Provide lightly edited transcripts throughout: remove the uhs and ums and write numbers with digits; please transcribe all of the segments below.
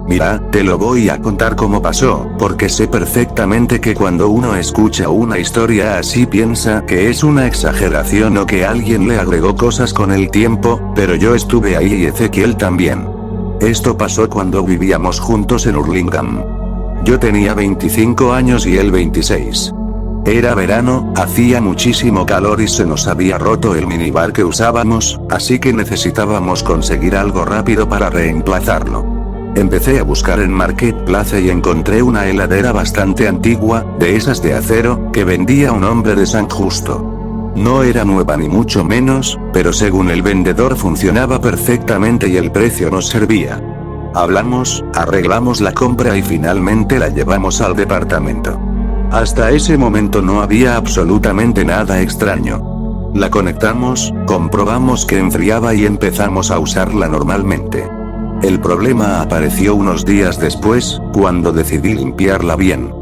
Mira, te lo voy a contar cómo pasó, porque sé perfectamente que cuando uno escucha una historia así piensa que es una exageración o que alguien le agregó cosas con el tiempo, pero yo estuve ahí y Ezequiel también. Esto pasó cuando vivíamos juntos en Hurlingham. Yo tenía 25 años y él 26. Era verano, hacía muchísimo calor y se nos había roto el minibar que usábamos, así que necesitábamos conseguir algo rápido para reemplazarlo. Empecé a buscar en Marketplace y encontré una heladera bastante antigua, de esas de acero, que vendía un hombre de San Justo. No era nueva ni mucho menos, pero según el vendedor funcionaba perfectamente y el precio nos servía. Hablamos, arreglamos la compra y finalmente la llevamos al departamento. Hasta ese momento no había absolutamente nada extraño. La conectamos, comprobamos que enfriaba y empezamos a usarla normalmente. El problema apareció unos días después, cuando decidí limpiarla bien.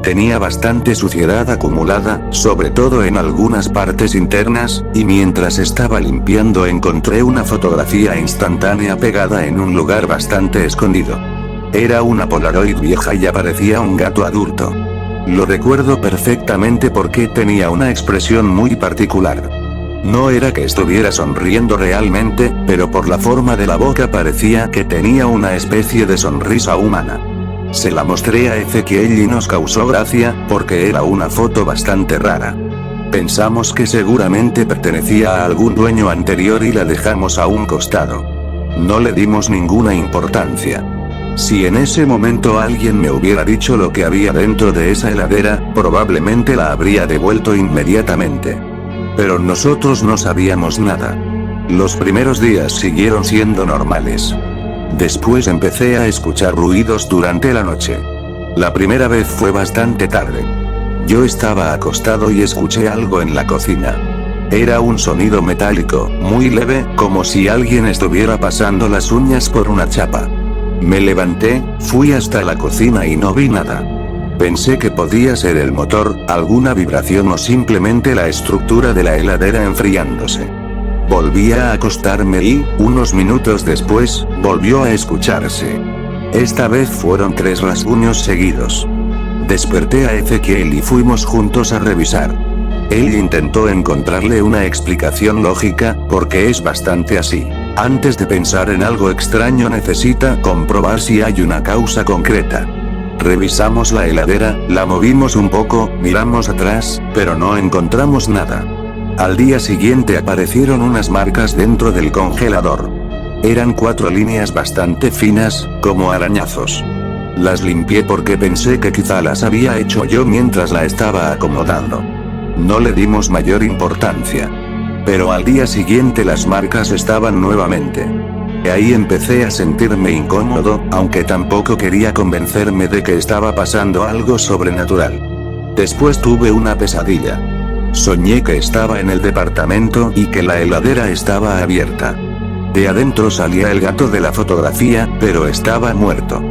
Tenía bastante suciedad acumulada, sobre todo en algunas partes internas, y mientras estaba limpiando encontré una fotografía instantánea pegada en un lugar bastante escondido. Era una Polaroid vieja y aparecía un gato adulto. Lo recuerdo perfectamente porque tenía una expresión muy particular. No era que estuviera sonriendo realmente, pero por la forma de la boca parecía que tenía una especie de sonrisa humana. Se la mostré a Ezequiel y nos causó gracia, porque era una foto bastante rara. Pensamos que seguramente pertenecía a algún dueño anterior y la dejamos a un costado. No le dimos ninguna importancia. Si en ese momento alguien me hubiera dicho lo que había dentro de esa heladera, probablemente la habría devuelto inmediatamente. Pero nosotros no sabíamos nada. Los primeros días siguieron siendo normales. Después empecé a escuchar ruidos durante la noche. La primera vez fue bastante tarde. Yo estaba acostado y escuché algo en la cocina. Era un sonido metálico, muy leve, como si alguien estuviera pasando las uñas por una chapa. Me levanté, fui hasta la cocina y no vi nada. Pensé que podía ser el motor, alguna vibración o simplemente la estructura de la heladera enfriándose. Volví a acostarme y, unos minutos después, volvió a escucharse. Esta vez fueron 3 rasguños seguidos. Desperté a Ezequiel y fuimos juntos a revisar. Él intentó encontrarle una explicación lógica, porque es bastante así. Antes de pensar en algo extraño necesita comprobar si hay una causa concreta. Revisamos la heladera, la movimos un poco, miramos atrás, pero no encontramos nada. Al día siguiente aparecieron unas marcas dentro del congelador. Eran 4 líneas bastante finas, como arañazos. Las limpié porque pensé que quizá las había hecho yo mientras la estaba acomodando. No le dimos mayor importancia. Pero al día siguiente las marcas estaban nuevamente. Y ahí empecé a sentirme incómodo, aunque tampoco quería convencerme de que estaba pasando algo sobrenatural. Después tuve una pesadilla. Soñé que estaba en el departamento y que la heladera estaba abierta. De adentro salía el gato de la fotografía, pero estaba muerto.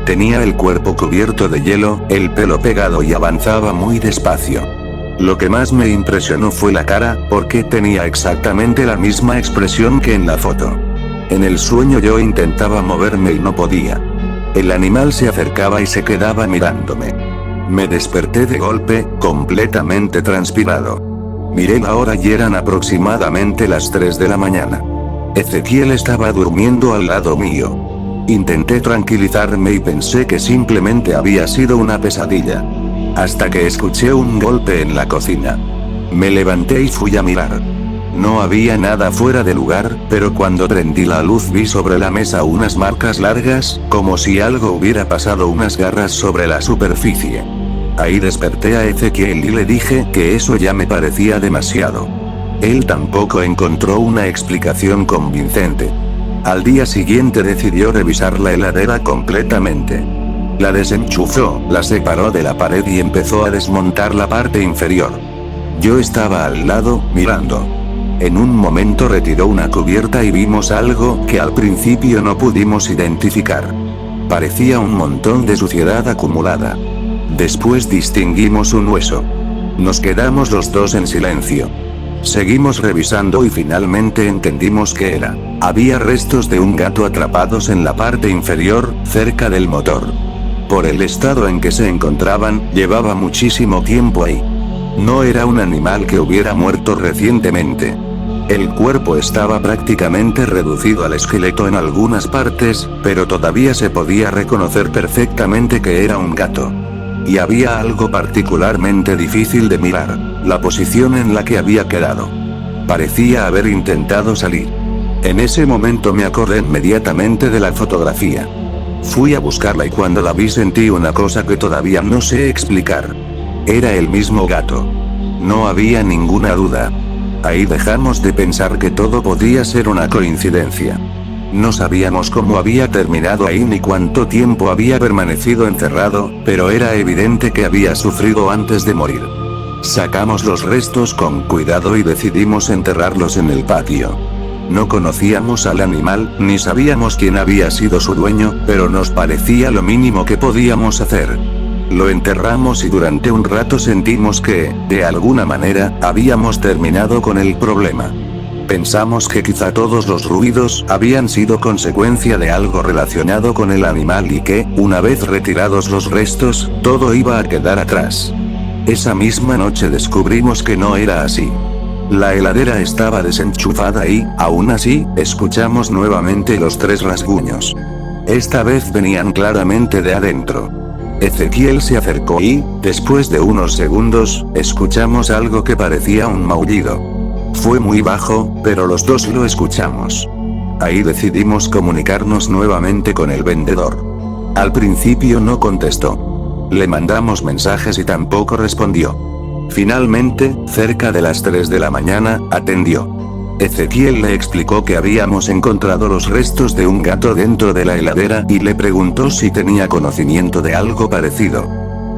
Tenía el cuerpo cubierto de hielo, el pelo pegado y avanzaba muy despacio. Lo que más me impresionó fue la cara, porque tenía exactamente la misma expresión que en la foto. En el sueño yo intentaba moverme y no podía. El animal se acercaba y se quedaba mirándome. Me desperté de golpe, completamente transpirado. Miré la hora y eran aproximadamente las 3 de la mañana. Ezequiel estaba durmiendo al lado mío. Intenté tranquilizarme y pensé que simplemente había sido una pesadilla. Hasta que escuché un golpe en la cocina. Me levanté y fui a mirar. No había nada fuera de lugar, pero cuando prendí la luz vi sobre la mesa unas marcas largas, como si algo hubiera pasado unas garras sobre la superficie. Ahí desperté a Ezequiel y le dije que eso ya me parecía demasiado. Él tampoco encontró una explicación convincente. Al día siguiente decidió revisar la heladera completamente. La desenchufó, la separó de la pared y empezó a desmontar la parte inferior. Yo estaba al lado, mirando. En un momento retiró una cubierta y vimos algo que al principio no pudimos identificar. Parecía un montón de suciedad acumulada. Después distinguimos un hueso. Nos quedamos los dos en silencio. Seguimos revisando y finalmente entendimos que era. Había restos de un gato atrapados en la parte inferior, cerca del motor. Por el estado en que se encontraban, llevaba muchísimo tiempo ahí. No era un animal que hubiera muerto recientemente. El cuerpo estaba prácticamente reducido al esqueleto en algunas partes, pero todavía se podía reconocer perfectamente que era un gato. Y había algo particularmente difícil de mirar: la posición en la que había quedado. Parecía haber intentado salir. En ese momento me acordé inmediatamente de la fotografía. Fui a buscarla y cuando la vi sentí una cosa que todavía no sé explicar. Era el mismo gato. No había ninguna duda. Ahí dejamos de pensar que todo podía ser una coincidencia. No sabíamos cómo había terminado ahí ni cuánto tiempo había permanecido encerrado, pero era evidente que había sufrido antes de morir. Sacamos los restos con cuidado y decidimos enterrarlos en el patio. No conocíamos al animal, ni sabíamos quién había sido su dueño, pero nos parecía lo mínimo que podíamos hacer. Lo enterramos y durante un rato sentimos que, de alguna manera, habíamos terminado con el problema. Pensamos que quizá todos los ruidos habían sido consecuencia de algo relacionado con el animal y que, una vez retirados los restos, todo iba a quedar atrás. Esa misma noche descubrimos que no era así. La heladera estaba desenchufada y, aún así, escuchamos nuevamente los 3 rasguños. Esta vez venían claramente de adentro. Ezequiel se acercó y, después de unos segundos, escuchamos algo que parecía un maullido. Fue muy bajo, pero los dos lo escuchamos. Ahí decidimos comunicarnos nuevamente con el vendedor. Al principio no contestó. Le mandamos mensajes y tampoco respondió. Finalmente, cerca de las 3 de la mañana, atendió. Ezequiel le explicó que habíamos encontrado los restos de un gato dentro de la heladera y le preguntó si tenía conocimiento de algo parecido.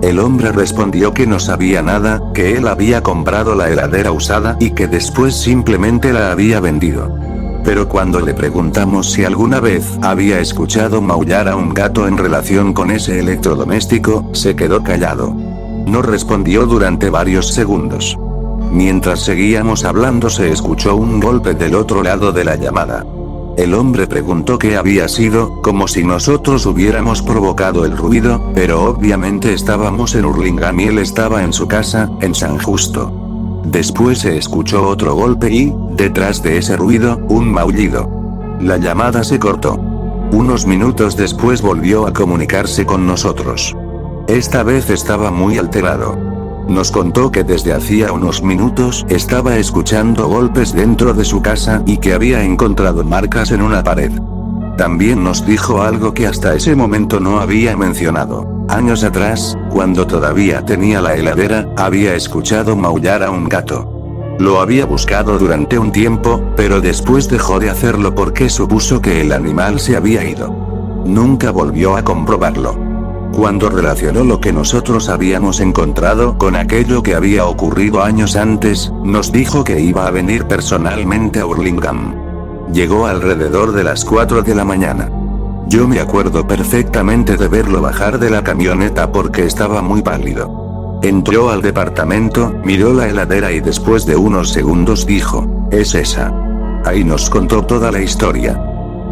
El hombre respondió que no sabía nada, que él había comprado la heladera usada y que después simplemente la había vendido. Pero cuando le preguntamos si alguna vez había escuchado maullar a un gato en relación con ese electrodoméstico, se quedó callado. No respondió durante varios segundos. Mientras seguíamos hablando se escuchó un golpe del otro lado de la llamada. El hombre preguntó qué había sido, como si nosotros hubiéramos provocado el ruido, pero obviamente estábamos en Hurlingham y él estaba en su casa, en San Justo. Después se escuchó otro golpe y, detrás de ese ruido, un maullido. La llamada se cortó. Unos minutos después volvió a comunicarse con nosotros. Esta vez estaba muy alterado. Nos contó que desde hacía unos minutos estaba escuchando golpes dentro de su casa y que había encontrado marcas en una pared. También nos dijo algo que hasta ese momento no había mencionado. Años atrás, cuando todavía tenía la heladera, había escuchado maullar a un gato. Lo había buscado durante un tiempo, pero después dejó de hacerlo porque supuso que el animal se había ido. Nunca volvió a comprobarlo. Cuando relacionó lo que nosotros habíamos encontrado con aquello que había ocurrido años antes, nos dijo que iba a venir personalmente a Hurlingham. Llegó alrededor de las 4 de la mañana. Yo me acuerdo perfectamente de verlo bajar de la camioneta porque estaba muy pálido. Entró al departamento, miró la heladera y después de unos segundos dijo, «Es esa». Ahí nos contó toda la historia.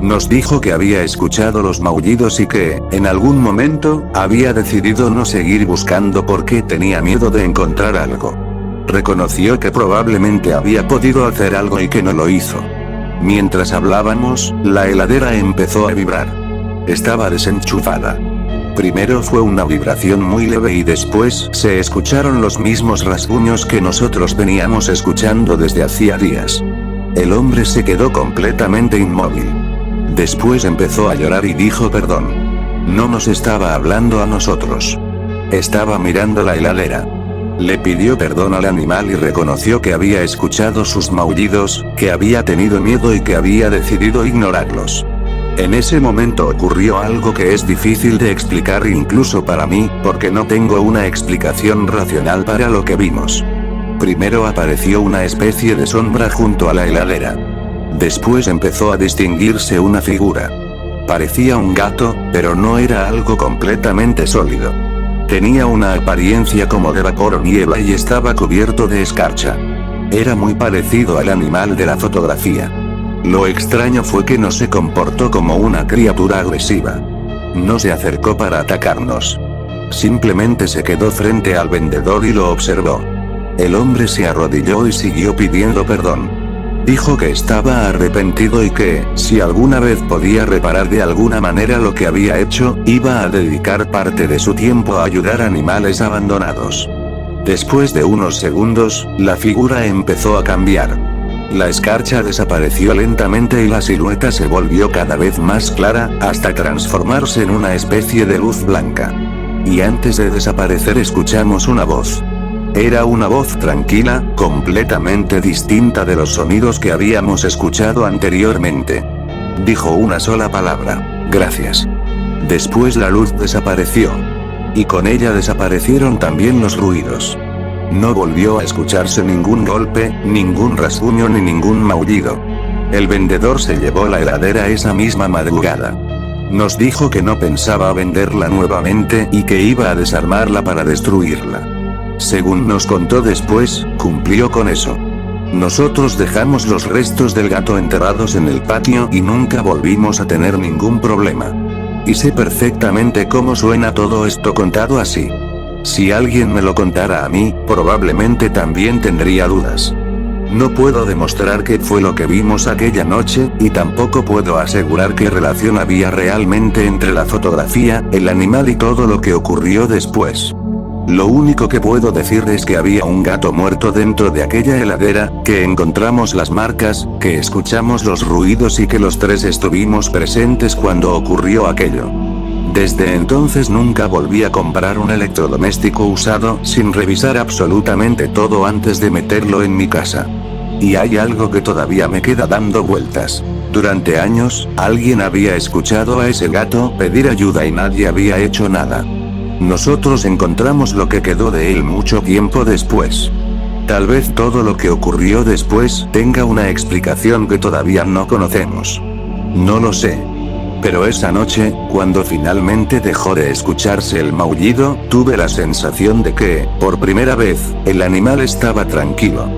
Nos dijo que había escuchado los maullidos y que, en algún momento, había decidido no seguir buscando porque tenía miedo de encontrar algo. Reconoció que probablemente había podido hacer algo y que no lo hizo. Mientras hablábamos, la heladera empezó a vibrar. Estaba desenchufada. Primero fue una vibración muy leve y después se escucharon los mismos rasguños que nosotros veníamos escuchando desde hacía días. El hombre se quedó completamente inmóvil. Después empezó a llorar y dijo perdón. No nos estaba hablando a nosotros. Estaba mirando la heladera. Le pidió perdón al animal y reconoció que había escuchado sus maullidos, que había tenido miedo y que había decidido ignorarlos. En ese momento ocurrió algo que es difícil de explicar incluso para mí, porque no tengo una explicación racional para lo que vimos. Primero apareció una especie de sombra junto a la heladera. Después empezó a distinguirse una figura. Parecía un gato, pero no era algo completamente sólido. Tenía una apariencia como de vapor o niebla y estaba cubierto de escarcha. Era muy parecido al animal de la fotografía. Lo extraño fue que no se comportó como una criatura agresiva. No se acercó para atacarnos. Simplemente se quedó frente al vendedor y lo observó. El hombre se arrodilló y siguió pidiendo perdón. Dijo que estaba arrepentido y que, si alguna vez podía reparar de alguna manera lo que había hecho, iba a dedicar parte de su tiempo a ayudar a animales abandonados. Después de unos segundos, la figura empezó a cambiar. La escarcha desapareció lentamente y la silueta se volvió cada vez más clara, hasta transformarse en una especie de luz blanca. Y antes de desaparecer escuchamos una voz. Era una voz tranquila, completamente distinta de los sonidos que habíamos escuchado anteriormente. Dijo una sola palabra: gracias. Después la luz desapareció. Y con ella desaparecieron también los ruidos. No volvió a escucharse ningún golpe, ningún rasguño ni ningún maullido. El vendedor se llevó la heladera esa misma madrugada. Nos dijo que no pensaba venderla nuevamente y que iba a desarmarla para destruirla. Según nos contó después, cumplió con eso. Nosotros dejamos los restos del gato enterrados en el patio y nunca volvimos a tener ningún problema. Y sé perfectamente cómo suena todo esto contado así. Si alguien me lo contara a mí, probablemente también tendría dudas. No puedo demostrar qué fue lo que vimos aquella noche, y tampoco puedo asegurar qué relación había realmente entre la fotografía, el animal y todo lo que ocurrió después. Lo único que puedo decir es que había un gato muerto dentro de aquella heladera, que encontramos las marcas, que escuchamos los ruidos y que los tres estuvimos presentes cuando ocurrió aquello. Desde entonces nunca volví a comprar un electrodoméstico usado sin revisar absolutamente todo antes de meterlo en mi casa. Y hay algo que todavía me queda dando vueltas. Durante años, alguien había escuchado a ese gato pedir ayuda y nadie había hecho nada. Nosotros encontramos lo que quedó de él mucho tiempo después. Tal vez todo lo que ocurrió después tenga una explicación que todavía no conocemos. No lo sé. Pero esa noche, cuando finalmente dejó de escucharse el maullido, tuve la sensación de que, por primera vez, el animal estaba tranquilo.